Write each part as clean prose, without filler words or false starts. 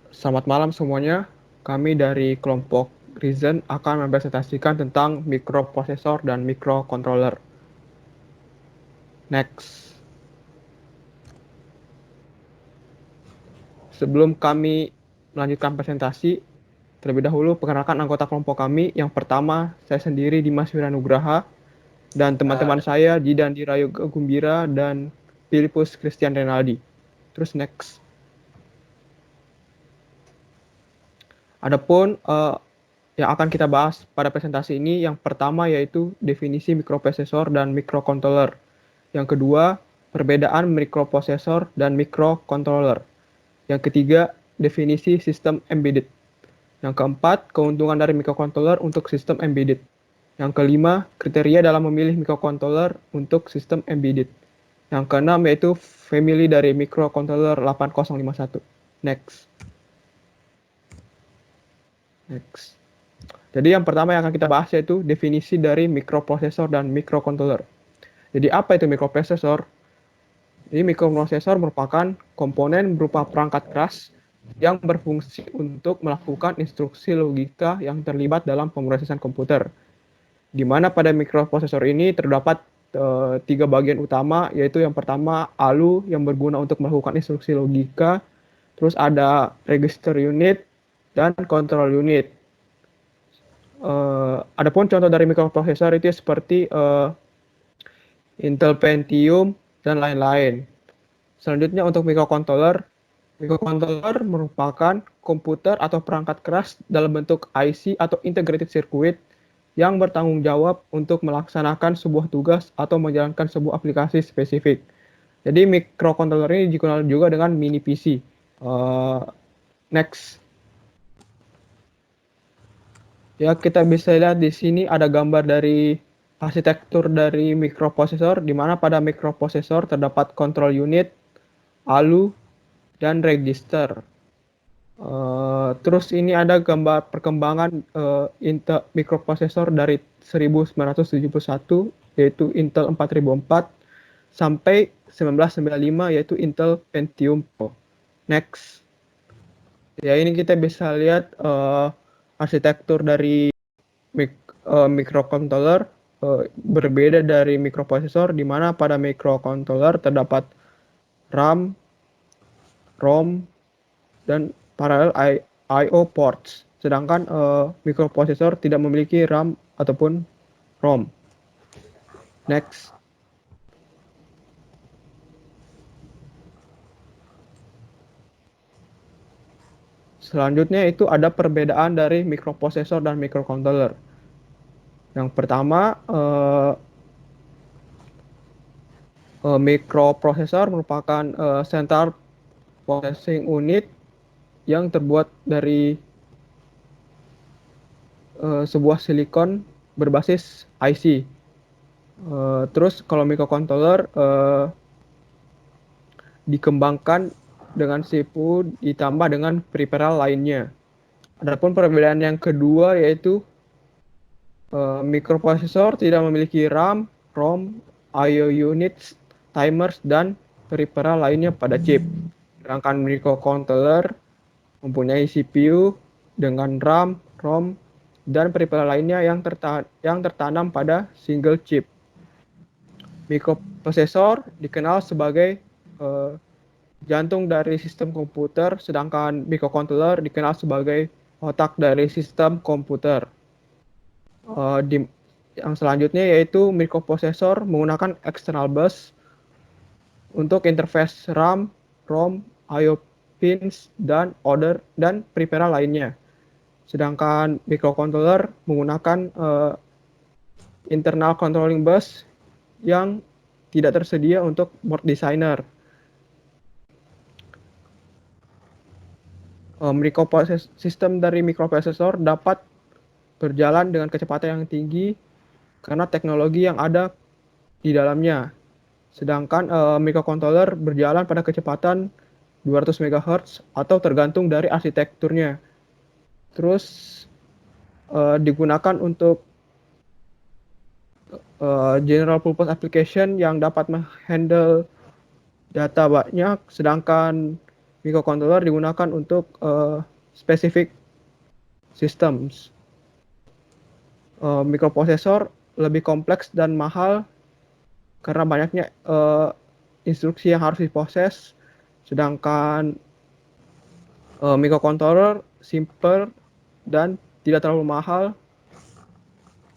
Selamat malam semuanya. Kami dari kelompok Reason akan mempresentasikan tentang mikroprosesor dan mikrocontroller. Next. Sebelum kami melanjutkan presentasi, terlebih dahulu perkenalkan anggota kelompok kami. Yang pertama, saya sendiri Dimas Wiranugraha dan teman-teman saya Jidan Dirayo Gumbira dan Filipus Christian Renaldi. Terus next. Adapun yang akan kita bahas pada presentasi ini yang pertama yaitu definisi mikroprosesor dan mikrocontroller. Yang kedua, perbedaan mikroprosesor dan mikrocontroller. Yang ketiga, definisi sistem embedded. Yang keempat, keuntungan dari mikrocontroller untuk sistem embedded. Yang kelima, kriteria dalam memilih mikrocontroller untuk sistem embedded. Yang keenam yaitu family dari mikrocontroller 8051. Next. Next. Jadi yang pertama yang akan kita bahas yaitu definisi dari mikroprosesor dan mikrocontroller. Jadi apa itu mikroprosesor? Jadi mikroprosesor merupakan komponen berupa perangkat keras yang berfungsi untuk melakukan instruksi logika yang terlibat dalam pemrosesan komputer. Di mana pada mikroprosesor ini terdapat tiga bagian utama, yaitu yang pertama ALU yang berguna untuk melakukan instruksi logika, terus ada register unit dan control unit. Adapun contoh dari mikroprosesor itu seperti Intel Pentium dan lain-lain. Selanjutnya untuk mikrocontroller, mikrocontroller merupakan komputer atau perangkat keras dalam bentuk IC atau integrated circuit yang bertanggung jawab untuk melaksanakan sebuah tugas atau menjalankan sebuah aplikasi spesifik. Jadi mikrocontroller ini dikenal juga dengan mini PC. Next. Ya, kita bisa lihat di sini ada gambar dari arsitektur dari mikroprosesor, di mana pada mikroprosesor terdapat control unit, ALU, dan register. Terus ini ada gambar perkembangan Intel mikroprosesor dari 1971 yaitu Intel 4004 sampai 1995 yaitu Intel Pentium Pro. Next. Ya ini kita bisa lihat arsitektur dari mikrocontroller berbeda dari mikroprosesor di mana pada mikrocontroller terdapat RAM, ROM, dan parallel I/O ports. Sedangkan mikroprosesor tidak memiliki RAM ataupun ROM. Next. Selanjutnya itu ada perbedaan dari mikroprosesor dan mikrocontroller. Yang pertama, mikroprosesor merupakan central processing unit yang terbuat dari sebuah silikon berbasis IC. Terus kalau mikrocontroller dikembangkan dengan CPU ditambah dengan peripheral lainnya. Adapun perbedaan yang kedua yaitu mikroprosesor tidak memiliki RAM, ROM, I/O units, timers, dan peripheral lainnya pada chip. Sedangkan mikrocontroller mempunyai CPU dengan RAM, ROM, dan peripheral lainnya yang tertanam pada single chip. Mikroprosesor dikenal sebagai jantung dari sistem komputer, sedangkan mikrocontroller dikenal sebagai otak dari sistem komputer. Yang selanjutnya yaitu mikroprosesor menggunakan external bus untuk interface RAM, ROM, I/O pins, dan peripheral lainnya. Sedangkan mikrocontroller menggunakan internal controlling bus yang tidak tersedia untuk board designer. Sistem dari mikroprosesor dapat berjalan dengan kecepatan yang tinggi karena teknologi yang ada di dalamnya. Sedangkan mikrocontroller berjalan pada kecepatan 200 MHz atau tergantung dari arsitekturnya. Terus digunakan untuk general purpose application yang dapat menghandle data banyak, sedangkan microcontroller digunakan untuk specific systems. Mikroprosesor lebih kompleks dan mahal karena banyaknya instruksi yang harus diproses, sedangkan microcontroller simple dan tidak terlalu mahal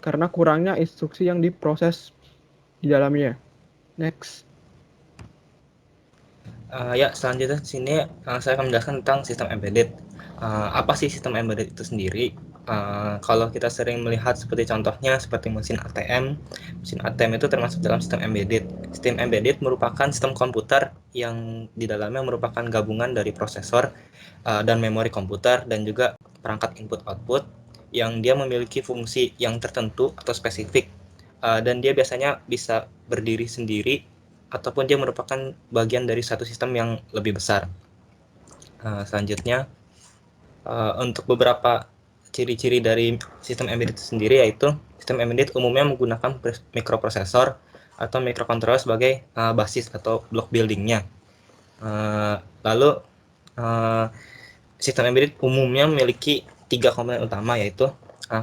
karena kurangnya instruksi yang diproses di dalamnya. Next. Ya, selanjutnya di sini saya akan menjelaskan tentang sistem embedded. Apa sih sistem embedded itu sendiri? Kalau kita sering melihat seperti contohnya seperti mesin ATM itu termasuk dalam sistem embedded. Sistem embedded merupakan sistem komputer yang di dalamnya merupakan gabungan dari prosesor dan memori komputer dan juga perangkat input-output yang dia memiliki fungsi yang tertentu atau spesifik, dan dia biasanya bisa berdiri sendiri ataupun dia merupakan bagian dari satu sistem yang lebih besar. Selanjutnya, untuk beberapa ciri-ciri dari sistem embedded itu sendiri, yaitu sistem embedded umumnya menggunakan mikroprosesor atau microcontroller sebagai basis atau block buildingnya. Lalu sistem embedded umumnya memiliki 3 komponen utama, yaitu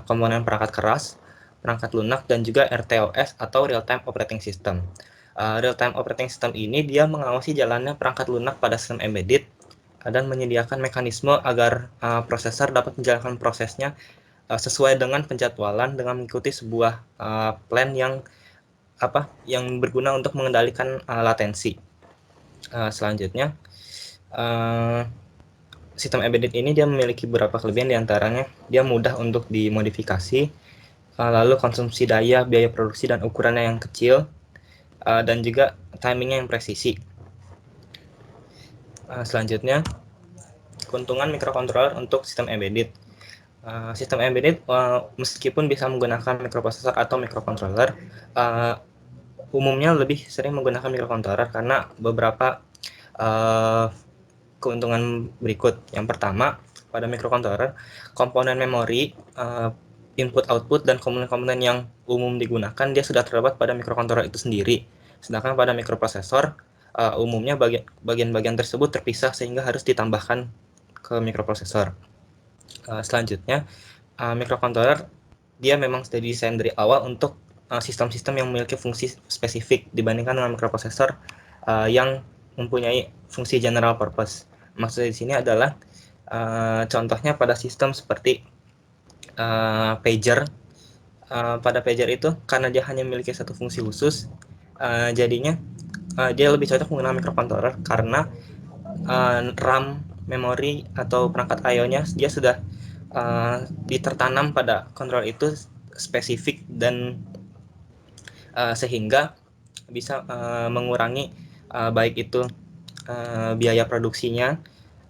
komponen perangkat keras, perangkat lunak, dan juga RTOS atau Real Time Operating System. Real Time Operating System ini dia mengawasi jalannya perangkat lunak pada sistem embedded dan menyediakan mekanisme agar prosesor dapat menjalankan prosesnya sesuai dengan penjadwalan dengan mengikuti sebuah plan yang berguna untuk mengendalikan latensi. Selanjutnya, sistem embedded ini dia memiliki beberapa kelebihan, diantaranya dia mudah untuk dimodifikasi, lalu konsumsi daya, biaya produksi dan ukurannya yang kecil, dan juga timingnya yang presisi. Selanjutnya, keuntungan microcontroller untuk sistem embedded. Sistem embedded meskipun bisa menggunakan microprosesor atau microcontroller, umumnya lebih sering menggunakan microcontroller karena beberapa keuntungan berikut. Yang pertama, pada microcontroller, komponen memori, input-output, dan komponen-komponen yang umum digunakan dia sudah terdapat pada microcontroller itu sendiri. Sedangkan pada microprosesor, umumnya bagian-bagian tersebut terpisah sehingga harus ditambahkan ke microprosesor. Selanjutnya, microcontroller dia memang sudah didesain dari awal untuk sistem-sistem yang memiliki fungsi spesifik dibandingkan dengan microprosesor yang mempunyai fungsi general purpose. Maksudnya di sini adalah contohnya pada sistem seperti pager. Pada pager itu karena dia hanya memiliki satu fungsi khusus, jadinya dia lebih cocok menggunakan microcontroller karena RAM, memori atau perangkat I/O-nya dia sudah ditertanam pada controller itu spesifik dan sehingga bisa mengurangi baik itu biaya produksinya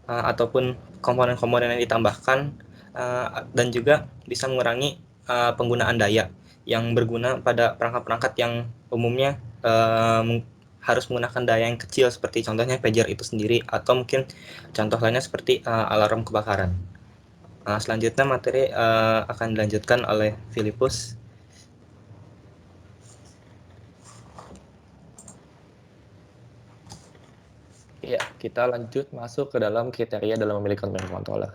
ataupun komponen-komponen yang ditambahkan, dan juga bisa mengurangi penggunaan daya yang berguna pada perangkat-perangkat yang umumnya harus menggunakan daya yang kecil seperti contohnya pager itu sendiri atau mungkin contoh lainnya seperti alarm kebakaran. Selanjutnya materi akan dilanjutkan oleh Filipus. Ya, kita lanjut masuk ke dalam kriteria dalam memilih microcontroller.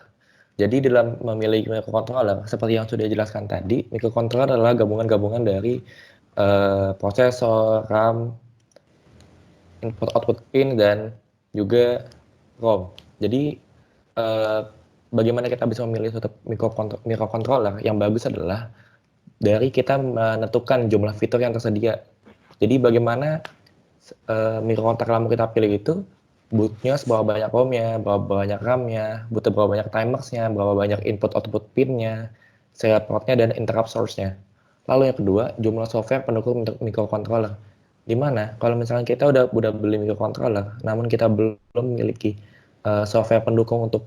Jadi dalam memilih microcontroller, seperti yang sudah dijelaskan tadi, microcontroller adalah gabungan-gabungan dari prosesor, RAM, input-output pin, dan juga ROM. Jadi bagaimana kita bisa memilih suatu microcontroller yang bagus adalah dari kita menentukan jumlah fitur yang tersedia. Jadi bagaimana microcontroller yang kita pilih itu butuhnya seberapa banyak ROM-nya, berapa banyak RAM-nya, butuh berapa banyak timersnya, berapa banyak input-output pin-nya, serial port-nya, dan interrupt source-nya. Lalu yang kedua, jumlah software pendukung untuk microcontroller. Di mana kalau misalnya kita udah beli microcontroller, namun kita belum memiliki software pendukung untuk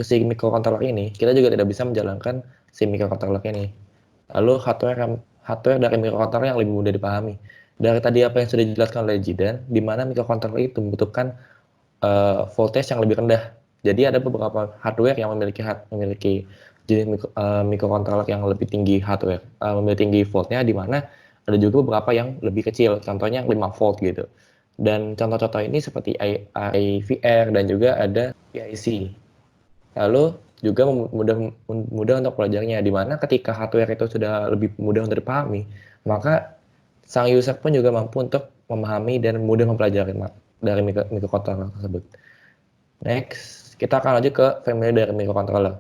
si microcontroller ini, kita juga tidak bisa menjalankan si microcontroller ini. Lalu hardware dari microcontroller yang lebih mudah dipahami. Dari tadi apa yang sudah dijelaskan oleh Jidan, di mana microcontroller itu membutuhkan voltage yang lebih rendah. Jadi ada beberapa hardware yang memiliki jenis microcontroller yang lebih tinggi lebih tinggi voltnya, di mana ada juga beberapa yang lebih kecil, contohnya 5 volt gitu. Dan contoh-contoh ini seperti IVR dan juga ada PIC. Lalu juga mudah untuk belajarnya, di mana ketika hardware itu sudah lebih mudah untuk dipahami, maka sang user pun juga mampu untuk memahami dan mudah mempelajari dari microcontroller tersebut. Next, kita akan lanjut ke family dari microcontroller.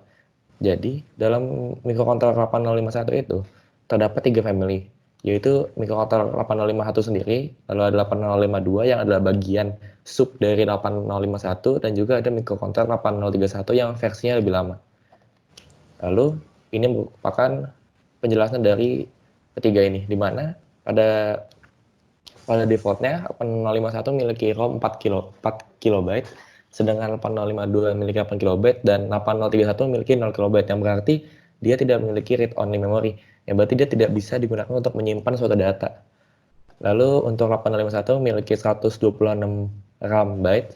Jadi, dalam microcontroller 8051 itu terdapat 3 family, yaitu microcontroller 8051 sendiri, lalu ada 8052 yang adalah bagian sub dari 8051, dan juga ada microcontroller 8031 yang versinya lebih lama. Lalu, ini merupakan penjelasan dari ketiga ini, di mana pada defaultnya 8051 memiliki ROM 4 KB, sedangkan 8052 memiliki 8 KB dan 8031 memiliki 0 KB, yang berarti dia tidak memiliki read only memory, yang berarti dia tidak bisa digunakan untuk menyimpan suatu data. Lalu untuk 8051 memiliki 126 RAM byte,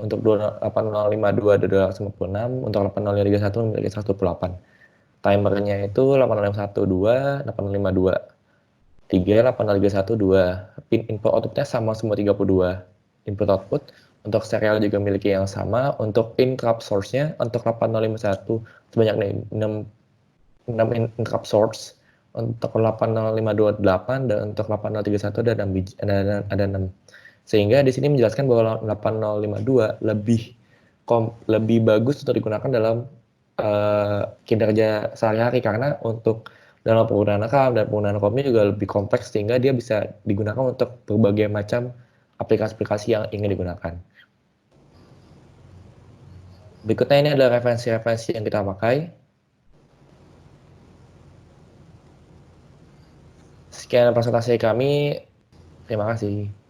untuk 8052 ada 256, untuk 8031 memiliki 128. Timernya itu 8051 2, 8052 3, 8031 2. Pin input outputnya sama semua 32 input output. Untuk serial juga memiliki yang sama. Untuk interrupt source-nya untuk 8051 sebanyak 6 interrupt source. Untuk 8052 8 dan untuk 8031 ada 6. Sehingga di sini menjelaskan bahwa 8052 lebih bagus untuk digunakan dalam kinerja sehari-hari, karena untuk dalam penggunaan RAM dan penggunaan ROM-nya juga lebih kompleks, sehingga dia bisa digunakan untuk berbagai macam aplikasi-aplikasi yang ingin digunakan. Berikutnya ini adalah referensi-referensi yang kita pakai. Sekian presentasi kami. Terima kasih.